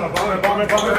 Olυμπιακός.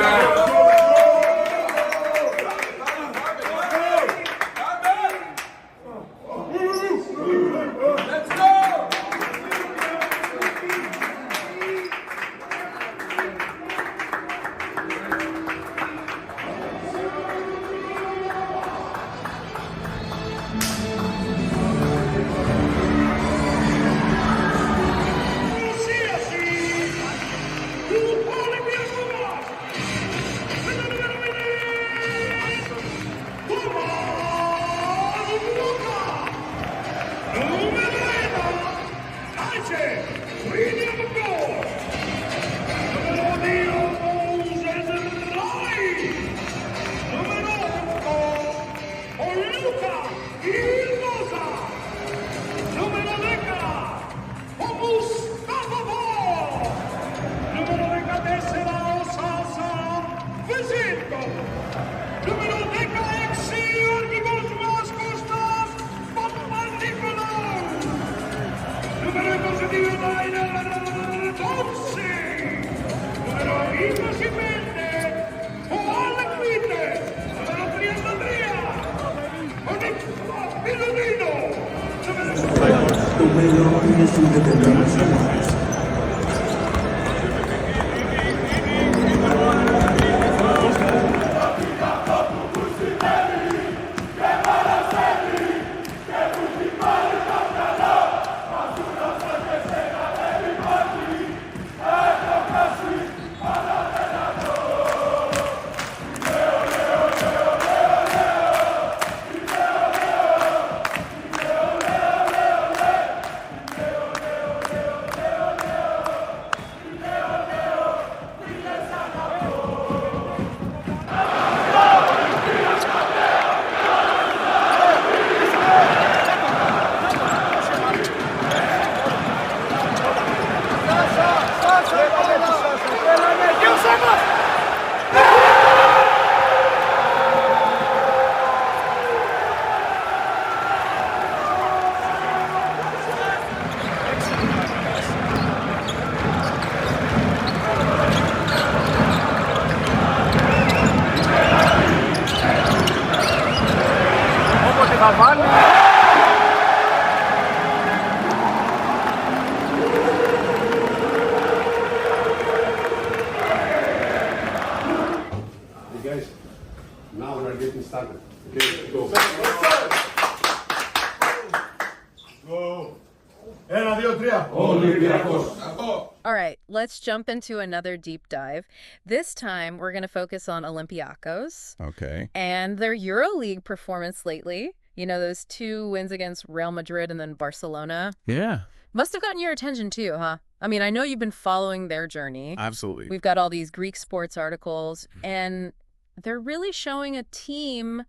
All right, let's jump into another deep dive. This time, we're going to focus on Olympiacos. Okay. And their EuroLeague performance lately. You know, those 2 wins against Real Madrid and then Barcelona. Yeah. Must have gotten your attention too, huh? I mean, I know you've been following their journey. Absolutely. We've got all these Greek sports articles, and they're really showing a team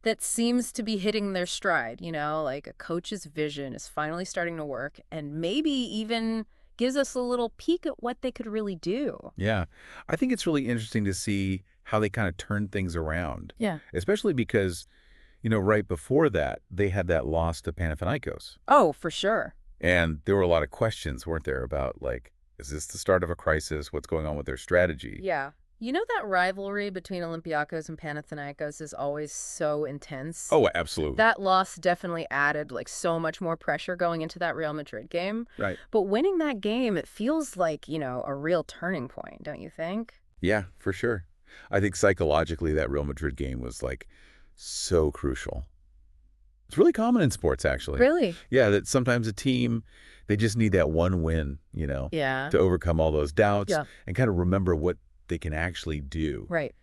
that seems to be hitting their stride, you know, like a coach's vision is finally starting to work and maybe even gives us a little peek at what they could really do. Yeah. I think it's really interesting to see how they kind of turn things around. Yeah. Especially because, you know, right before that, they had that loss to Panathinaikos. Oh, for sure. And there were a lot of questions, weren't there, about like, is this the start of a crisis? What's going on with their strategy? Yeah. You know that rivalry between Olympiacos and Panathinaikos is always so intense? Oh, absolutely. That loss definitely added like so much more pressure going into that Real Madrid game. Right. But winning that game, it feels like, you know, a real turning point, don't you think? Yeah, for sure. I think psychologically that Real Madrid game was like so crucial. It's really common in sports, actually. Really? Yeah, that sometimes a team, they just need that one win, you know, to overcome all those doubts and kind of remember what they can actually do. Right.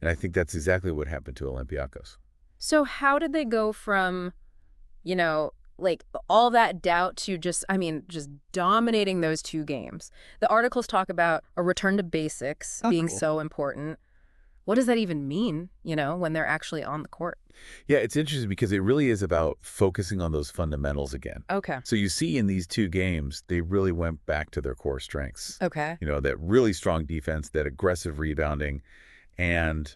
And I think that's exactly what happened to Olympiacos. So how did they go from, you know, like all that doubt to just, I mean, just dominating those 2 games? The articles talk about a return to basics being so important. What does that even mean, you know, when they're actually on the court? Yeah, it's interesting because it really is about focusing on those fundamentals again. Okay. So you see in these 2 games, they really went back to their core strengths. Okay. You know, that really strong defense, that aggressive rebounding, and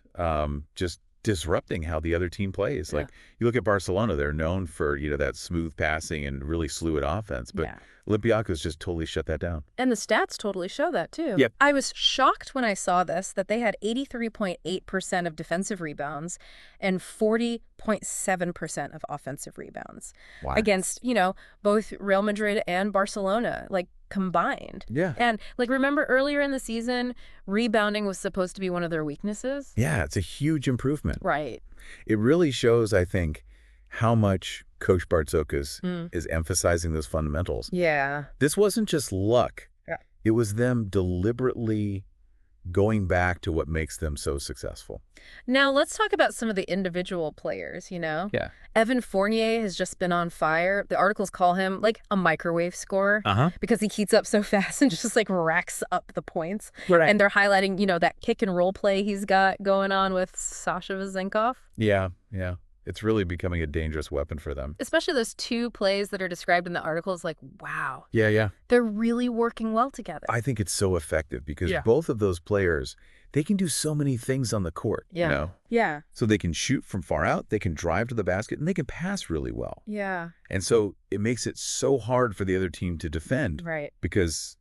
just disrupting how the other team plays. Like you look at Barcelona, they're known for, you know, that smooth passing and really fluid offense. But Olympiacos just totally shut that down. And the stats totally show that, too. Yep. I was shocked when I saw this, that they had 83.8% of defensive rebounds and 40.7% of offensive rebounds. Wow. Against, both Real Madrid and Barcelona, combined. Yeah. And, remember earlier in the season, rebounding was supposed to be one of their weaknesses? Yeah, it's a huge improvement. Right. It really shows, I think, how much Coach Bartzokas is emphasizing those fundamentals. Yeah. This wasn't just luck. Yeah. It was them deliberately going back to what makes them so successful. Now, let's talk about some of the individual players, Yeah. Evan Fournier has just been on fire. The articles call him, a microwave scorer because he heats up so fast and just, racks up the points. Right. And they're highlighting, that kick and roll play he's got going on with Sasha Vezenkov. Yeah, yeah. It's really becoming a dangerous weapon for them. Especially those two plays that are described in the articles, wow. Yeah, yeah. They're really working well together. I think it's so effective because both of those players, they can do so many things on the court, Yeah. So they can shoot from far out, they can drive to the basket, and they can pass really well. Yeah. And so it makes it so hard for the other team to defend. Right. Because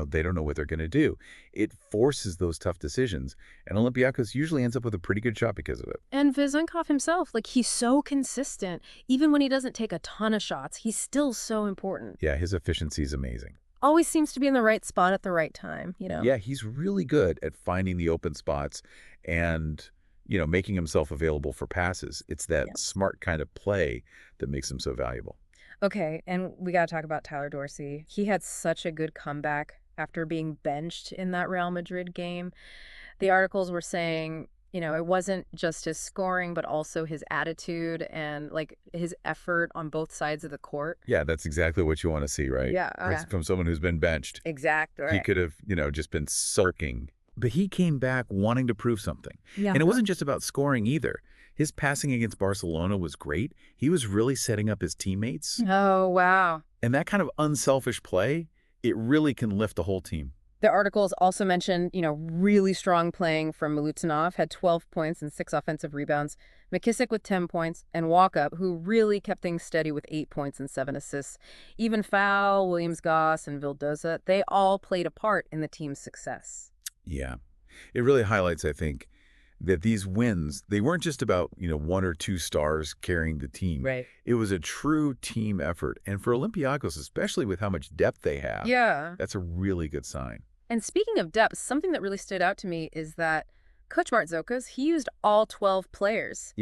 they don't know what they're going to do. It forces those tough decisions. And Olympiacos usually ends up with a pretty good shot because of it. And Vezenkov himself, he's so consistent. Even when he doesn't take a ton of shots, he's still so important. Yeah, his efficiency is amazing. Always seems to be in the right spot at the right time, Yeah, he's really good at finding the open spots and, making himself available for passes. It's that smart kind of play that makes him so valuable. Okay, and we got to talk about Tyler Dorsey. He had such a good comeback after being benched in that Real Madrid game. The articles were saying, it wasn't just his scoring, but also his attitude and, his effort on both sides of the court. Yeah, that's exactly what you want to see, right? Yeah. From someone who's been benched. Exactly. He could have, just been sulking. But he came back wanting to prove something. Yeah. And it wasn't just about scoring either. His passing against Barcelona was great. He was really setting up his teammates. Oh, wow. And that kind of unselfish play, it really can lift the whole team. The articles also mentioned, really strong playing from Milutinov, had 12 points and 6 offensive rebounds. McKissick with 10 points, and Walkup, who really kept things steady with 8 points and 7 assists. Even Fowl, Williams-Goss, and Vildoza, they all played a part in the team's success. Yeah. It really highlights, I think, that these wins, they weren't just about, one or two stars carrying the team. Right. It was a true team effort. And for Olympiacos, especially with how much depth they have, that's a really good sign. And speaking of depth, something that really stood out to me is that Coach Bartzokas, he used all 12 players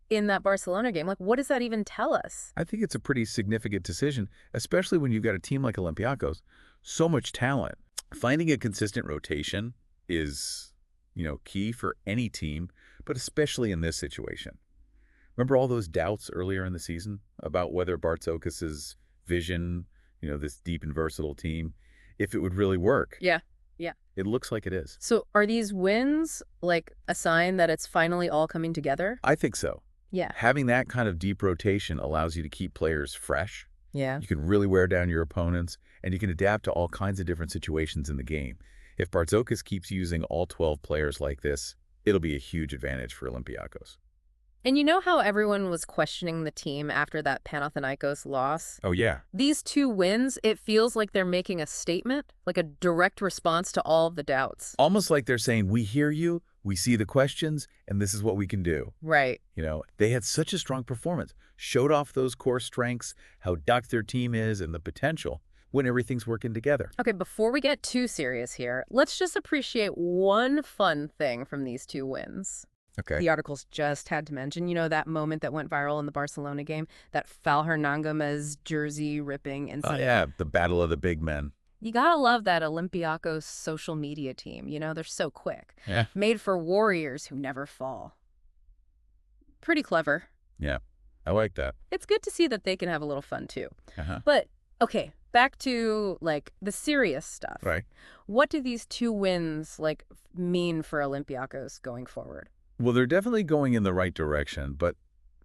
in that Barcelona game. What does that even tell us? I think it's a pretty significant decision, especially when you've got a team like Olympiacos, so much talent. Finding a consistent rotation is key for any team, but especially in this situation. Remember all those doubts earlier in the season about whether Bartzokas's vision, this deep and versatile team, if it would really work? Yeah. It looks like it is. So are these wins a sign that it's finally all coming together? I think so. Yeah. Having that kind of deep rotation allows you to keep players fresh. Yeah. You can really wear down your opponents, and you can adapt to all kinds of different situations in the game. If Bartzokas keeps using all 12 players like this, it'll be a huge advantage for Olympiacos. And you know how everyone was questioning the team after that Panathinaikos loss? Oh, yeah. These 2 wins, it feels like they're making a statement, a direct response to all of the doubts. Almost like they're saying, we hear you, we see the questions, and this is what we can do. Right. They had such a strong performance, showed off those core strengths, how docked their team is, and the potential when everything's working together. Okay, before we get too serious here, let's just appreciate one fun thing from these 2 wins. Okay. The articles just had to mention, that moment that went viral in the Barcelona game, that Fal Hernangomez jersey ripping incident. Oh, yeah, the battle of the big men. You gotta love that Olympiacos social media team. They're so quick. Yeah. Made for warriors who never fall. Pretty clever. Yeah, I like that. It's good to see that they can have a little fun, too. Uh-huh. But, okay, back to, the serious stuff. Right. What do these 2 wins, mean for Olympiacos going forward? Well, they're definitely going in the right direction, but,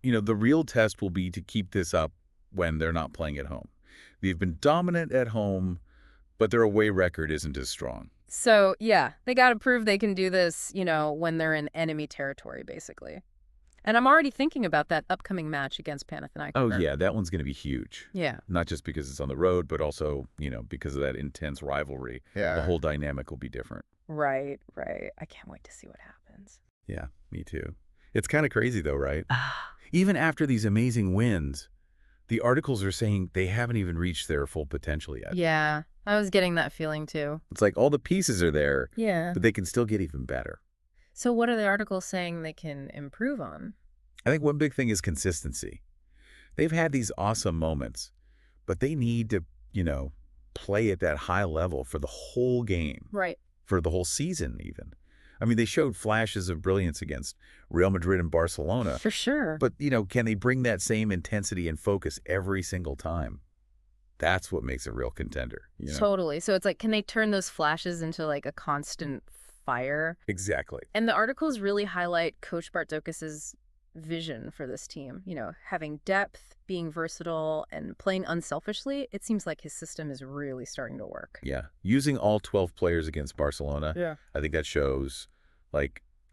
the real test will be to keep this up when they're not playing at home. They've been dominant at home, but their away record isn't as strong. So, yeah, they got to prove they can do this, when they're in enemy territory, basically. And I'm already thinking about that upcoming match against Panathinaikos. Oh, yeah, that one's going to be huge. Yeah. Not just because it's on the road, but also, because of that intense rivalry. Yeah. The whole dynamic will be different. Right, right. I can't wait to see what happens. Yeah, me too. It's kind of crazy, though, right? Even after these amazing wins, the articles are saying they haven't even reached their full potential yet. Yeah, I was getting that feeling too. It's like all the pieces are there, Yeah. but they can still get even better. So what are the articles saying they can improve on? I think one big thing is consistency. They've had these awesome moments, but they need to, play at that high level for the whole game. Right. For the whole season, even. I mean, they showed flashes of brilliance against Real Madrid and Barcelona. For sure. But, can they bring that same intensity and focus every single time? That's what makes a real contender. Totally. So it's like, can they turn those flashes into like a constant fire? Exactly. And the articles really highlight Coach Bartzokas's vision for this team. Having depth, being versatile, and playing unselfishly. It seems like his system is really starting to work. Yeah. Using all 12 players against Barcelona, Yeah. I think that shows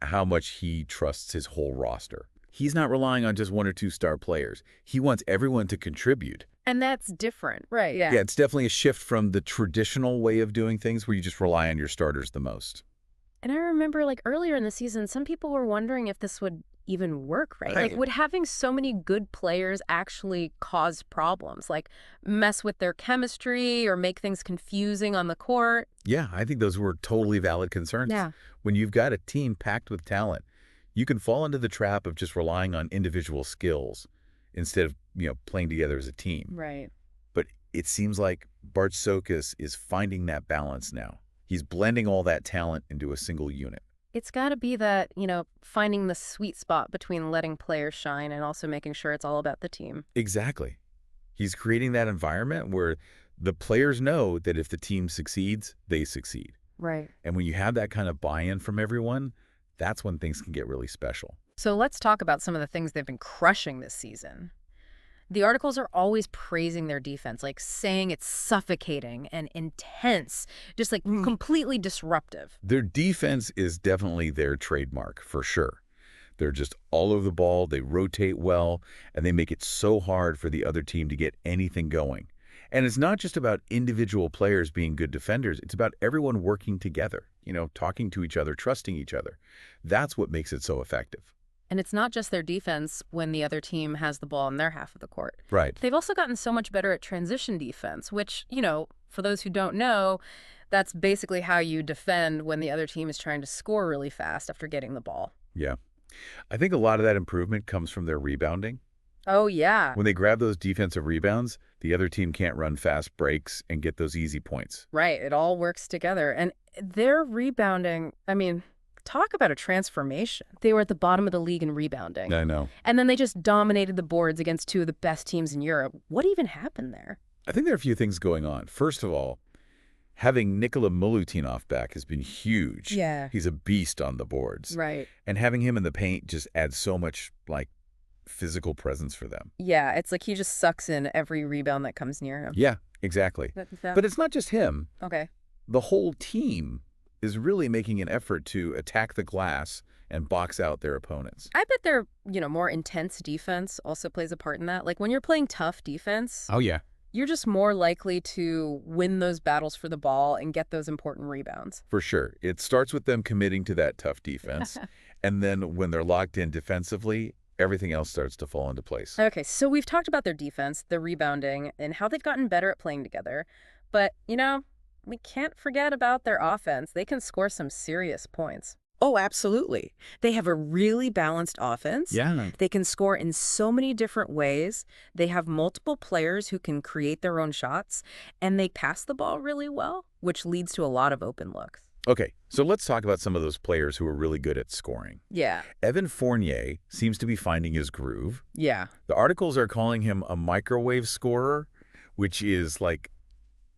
how much he trusts his whole roster. He's not relying on just one or two star players. He wants everyone to contribute. And that's different. Right. Yeah. Yeah, it's definitely a shift from the traditional way of doing things where you just rely on your starters the most. And I remember earlier in the season, some people were wondering if this would even work, right? Right. Would having so many good players actually cause problems? Mess with their chemistry or make things confusing on the court? Yeah, I think those were totally valid concerns. Yeah. When you've got a team packed with talent, you can fall into the trap of just relying on individual skills instead of, playing together as a team. Right. But it seems like Bartzokas is finding that balance now. He's blending all that talent into a single unit. It's got to be that, finding the sweet spot between letting players shine and also making sure it's all about the team. Exactly. He's creating that environment where the players know that if the team succeeds, they succeed. Right. And when you have that kind of buy-in from everyone, that's when things can get really special. So let's talk about some of the things they've been crushing this season. The articles are always praising their defense, saying it's suffocating and intense, just completely disruptive. Their defense is definitely their trademark, for sure. They're just all over the ball, they rotate well, and they make it so hard for the other team to get anything going. And it's not just about individual players being good defenders, it's about everyone working together, talking to each other, trusting each other. That's what makes it so effective. And it's not just their defense when the other team has the ball in their half of the court. Right. They've also gotten so much better at transition defense, which, for those who don't know, that's basically how you defend when the other team is trying to score really fast after getting the ball. Yeah. I think a lot of that improvement comes from their rebounding. Oh, yeah. When they grab those defensive rebounds, the other team can't run fast breaks and get those easy points. Right. It all works together. And their rebounding, talk about a transformation. They were at the bottom of the league in rebounding. I know. And then they just dominated the boards against two of the best teams in Europe. What even happened there? I think there are a few things going on. First of all, having Nikola Milutinov back has been huge. Yeah. He's a beast on the boards. Right. And having him in the paint just adds so much, physical presence for them. Yeah, it's he just sucks in every rebound that comes near him. Yeah, exactly. But it's not just him. Okay. The whole team is really making an effort to attack the glass and box out their opponents. I bet their, more intense defense also plays a part in that. When you're playing tough defense, Oh, yeah. you're just more likely to win those battles for the ball and get those important rebounds. For sure. It starts with them committing to that tough defense. And then when they're locked in defensively, everything else starts to fall into place. Okay, so we've talked about their defense, their rebounding, and how they've gotten better at playing together. But, we can't forget about their offense. They can score some serious points. Oh, absolutely. They have a really balanced offense. Yeah. They can score in so many different ways. They have multiple players who can create their own shots, and they pass the ball really well, which leads to a lot of open looks. Okay, so let's talk about some of those players who are really good at scoring. Yeah. Evan Fournier seems to be finding his groove. Yeah. The articles are calling him a microwave scorer, which is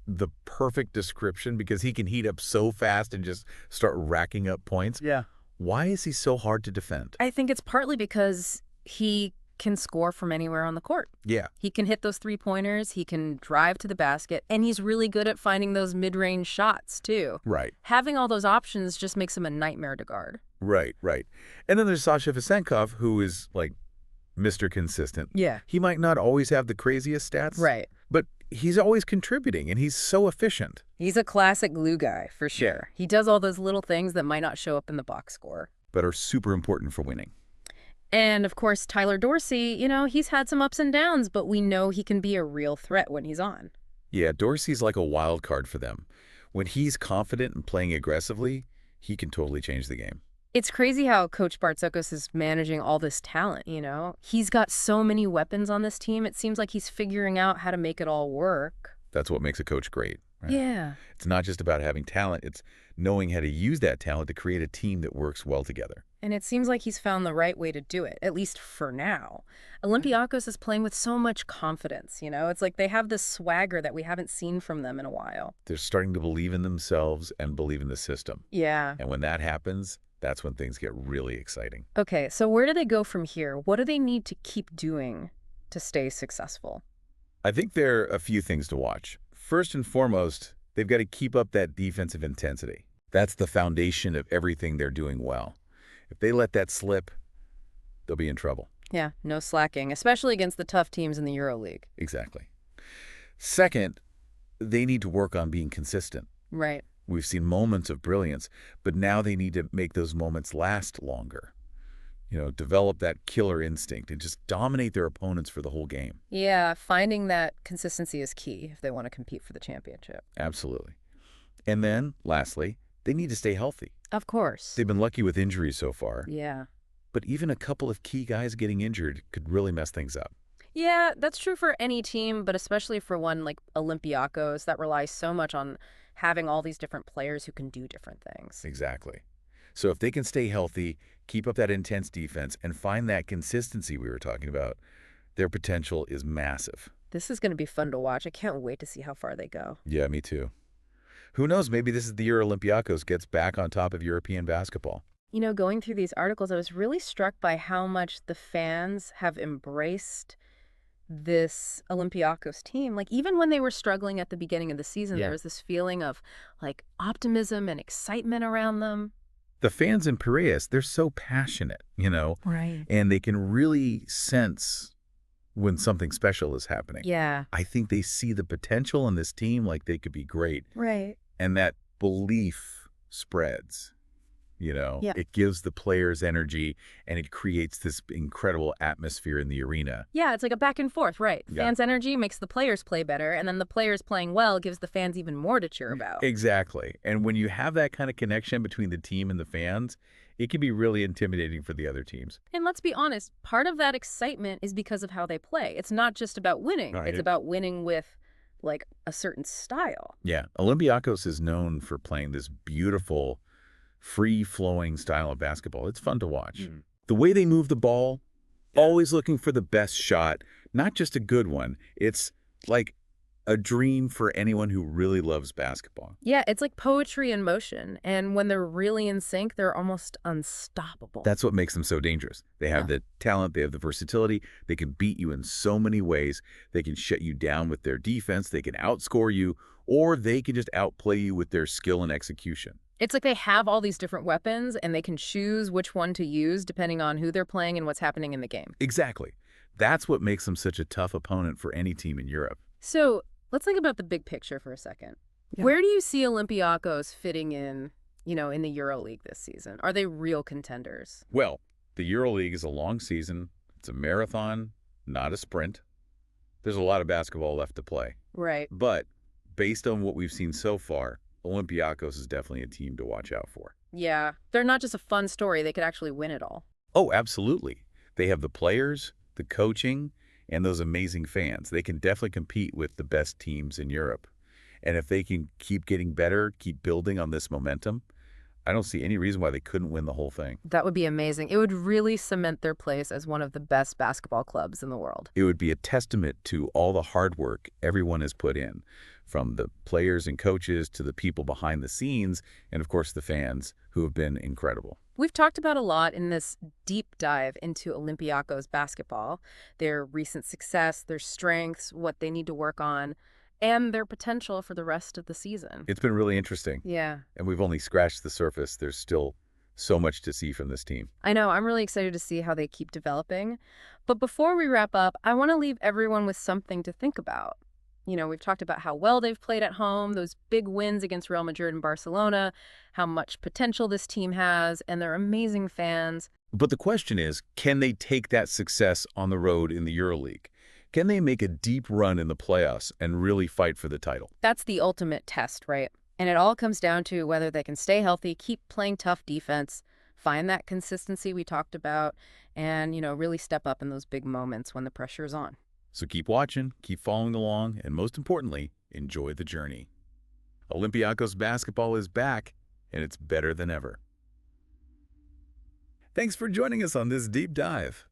the perfect description because he can heat up so fast and just start racking up points. Yeah. Why is he so hard to defend? I think it's partly because he can score from anywhere on the court. Yeah. He can hit those three-pointers, he can drive to the basket, and he's really good at finding those mid-range shots, too. Right. Having all those options just makes him a nightmare to guard. Right, right. And then there's Sasha Vesenkov, who is, like, Mr. Consistent. Yeah. He might not always have the craziest stats. Right. But he's always contributing, and he's so efficient. He's a classic glue guy, for sure. He does all those little things that might not show up in the box score, but are super important for winning. And, of course, Tyler Dorsey, you know, he's had some ups and downs, but we know he can be a real threat when he's on. Yeah, Dorsey's like a wild card for them. When he's confident and playing aggressively, he can totally change the game. It's crazy how Coach Bartzokos is managing all this talent, you know? He's got so many weapons on this team, it seems like he's figuring out how to make it all work. That's what makes a coach great. Right? Yeah. It's not just about having talent, it's knowing how to use that talent to create a team that works well together. And it seems like he's found the right way to do it, at least for now. Olympiacos is playing with so much confidence, you know? It's like they have this swagger that we haven't seen from them in a while. They're starting to believe in themselves and believe in the system. Yeah. And when that happens, that's when things get really exciting. Okay, so where do they go from here? What do they need to keep doing to stay successful? I think there are a few things to watch. First and foremost, they've got to keep up that defensive intensity. That's the foundation of everything they're doing well. If they let that slip, they'll be in trouble. Yeah, no slacking, especially against the tough teams in the EuroLeague. Exactly. Second, they need to work on being consistent. Right. We've seen moments of brilliance, but now they need to make those moments last longer. You know, develop that killer instinct and just dominate their opponents for the whole game. Yeah, finding that consistency is key if they want to compete for the championship. Absolutely. And then, lastly, they need to stay healthy. Of course. They've been lucky with injuries so far. Yeah. But even a couple of key guys getting injured could really mess things up. Yeah, that's true for any team, but especially for one like Olympiacos that relies so much on having all these different players who can do different things. Exactly. So if they can stay healthy, keep up that intense defense, and find that consistency we were talking about, their potential is massive. This is going to be fun to watch. I can't wait to see how far they go. Yeah, me too. Who knows, maybe this is the year Olympiacos gets back on top of European basketball. You know, going through these articles, I was really struck by how much the fans have embraced this Olympiacos team. Like, even when they were struggling at the beginning of the season, there was this feeling of, like, optimism and excitement around them. The fans in Piraeus, they're so passionate, you know? Right. And they can really sense when something special is happening. Yeah. I think they see the potential in this team, like they could be great. Right. And that belief spreads, you know? Yeah. It gives the players energy, and it creates this incredible atmosphere in the arena. Yeah, it's like a back and forth, right? Yeah. Fans' energy makes the players play better, and then the players playing well gives the fans even more to cheer about. Exactly. And when you have that kind of connection between the team and the fans, it can be really intimidating for the other teams. And let's be honest, part of that excitement is because of how they play. It's not just about winning. Right. It's about winning with, like, a certain style. Yeah. Olympiacos is known for playing this beautiful, free-flowing style of basketball. It's fun to watch. The way they move the ball, always looking for the best shot, not just a good one. It's like a dream for anyone who really loves basketball. Yeah, it's like poetry in motion. And when they're really in sync, they're almost unstoppable. That's what makes them so dangerous. They have the talent, they have the versatility, they can beat you in so many ways. They can shut you down with their defense, they can outscore you, or they can just outplay you with their skill and execution. It's like they have all these different weapons, and they can choose which one to use depending on who they're playing and what's happening in the game. Exactly. That's what makes them such a tough opponent for any team in Europe. So let's think about the big picture for a second. Yeah. Where do you see Olympiacos fitting in, you know, in the EuroLeague this season? Are they real contenders? Well, the EuroLeague is a long season. It's a marathon, not a sprint. There's a lot of basketball left to play. Right. But based on what we've seen so far, Olympiacos is definitely a team to watch out for. Yeah. They're not just a fun story. They could actually win it all. Oh, absolutely. They have the players, the coaching, and those amazing fans. They can definitely compete with the best teams in Europe. And if they can keep getting better, keep building on this momentum, I don't see any reason why they couldn't win the whole thing. That would be amazing. It would really cement their place as one of the best basketball clubs in the world. It would be a testament to all the hard work everyone has put in, from the players and coaches to the people behind the scenes, and of course the fans, who have been incredible. We've talked about a lot in this deep dive into Olympiacos basketball, their recent success, their strengths, what they need to work on, and their potential for the rest of the season. It's been really interesting. Yeah. And we've only scratched the surface. There's still so much to see from this team. I know. I'm really excited to see how they keep developing. But before we wrap up, I want to leave everyone with something to think about. We've talked about how well they've played at home, those big wins against Real Madrid and Barcelona, how much potential this team has, and their amazing fans. But the question is, can they take that success on the road in the EuroLeague? Can they make a deep run in the playoffs and really fight for the title? That's the ultimate test, right? And it all comes down to whether they can stay healthy, keep playing tough defense, find that consistency we talked about, and, really step up in those big moments when the pressure is on. So keep watching, keep following along, and most importantly, enjoy the journey. Olympiacos basketball is back, and it's better than ever. Thanks for joining us on this deep dive.